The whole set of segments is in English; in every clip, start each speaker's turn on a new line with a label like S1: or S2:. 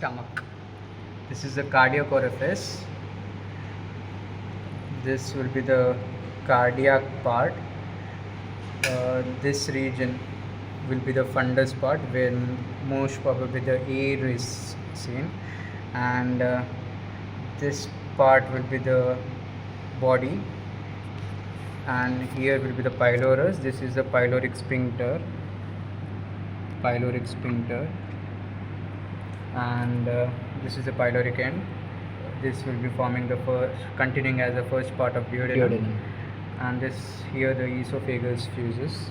S1: stomach. This is the cardiac orifice. This will be the cardiac part. This region will be the fundus part where most probably the air is seen, and this part will be the body, and here will be the pylorus. This is the pyloric sphincter, and this is the pyloric end. This will be forming the continuing as the first part of duodenum. And this here the esophagus fuses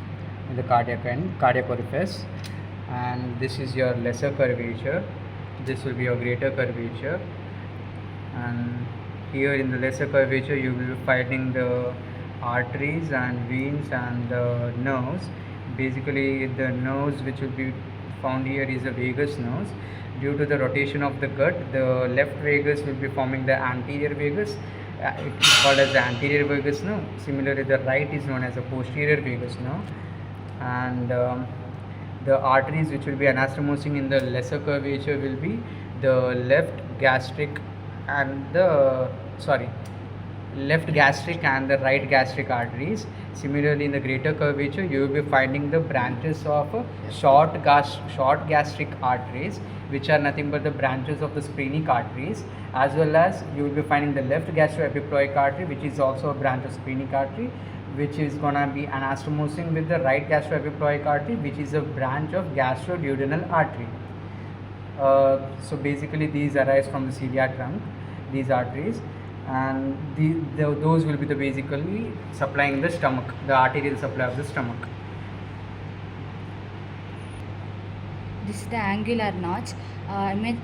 S1: in the cardiac orifice, and this is your lesser curvature. This will be your greater curvature, and here in the lesser curvature you will be finding the arteries and veins and the nerves. Basically the nerves which will be found here is the vagus nerves. Due to the rotation of the gut, the left vagus will be forming the anterior vagus. It is called as the anterior vagus nerve. Similarly, the right is known as the posterior vagus nerve. And the arteries which will be anastomosing in the lesser curvature will be the left gastric and the right gastric arteries. Similarly, in the greater curvature, you will be finding the branches of short gastric arteries, which are nothing but the branches of the splenic arteries, as well as you will be finding the left gastroepiploic artery, which is also a branch of splenic artery, which is gonna be anastomosing with the right gastroepiploic artery, which is a branch of gastroduodenal artery. So basically, these arise from the celiac trunk, these arteries, and those will be the basically supplying the stomach, the arterial supply of the stomach.
S2: This is the angular notch.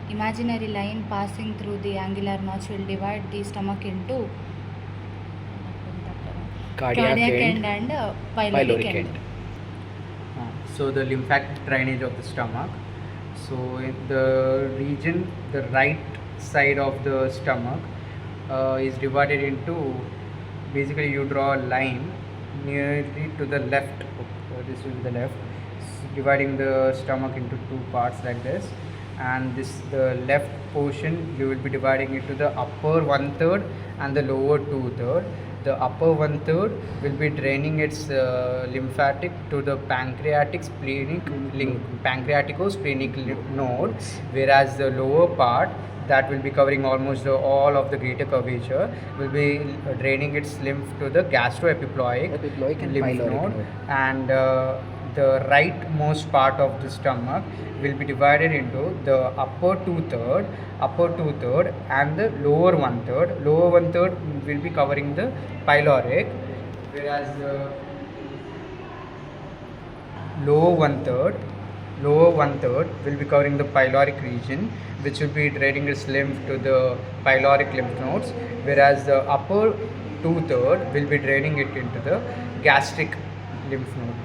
S2: Imaginary line passing through the angular notch will divide the stomach into cardiac end and pyloric end.
S1: So the lymphatic drainage of the stomach. So in the region, the right side of the stomach is divided into, basically you draw a line nearly to the left. This will be the left, dividing the stomach into two parts like this, and the left portion you will be dividing it to the upper 1/3 and the lower 2/3. The upper 1/3 will be draining its lymphatic to the pancreatico-splenic lymph node, whereas the lower part that will be covering almost all of the greater curvature will be draining its lymph to the gastroepiploic lymph node, and the rightmost part of the stomach will be divided into the upper 2/3 and the lower 1/3. Lower 1/3 will be covering the pyloric, whereas the lower one third will be covering the pyloric region, which will be draining its lymph to the pyloric lymph nodes, whereas the upper 2/3 will be draining it into the gastric lymph node.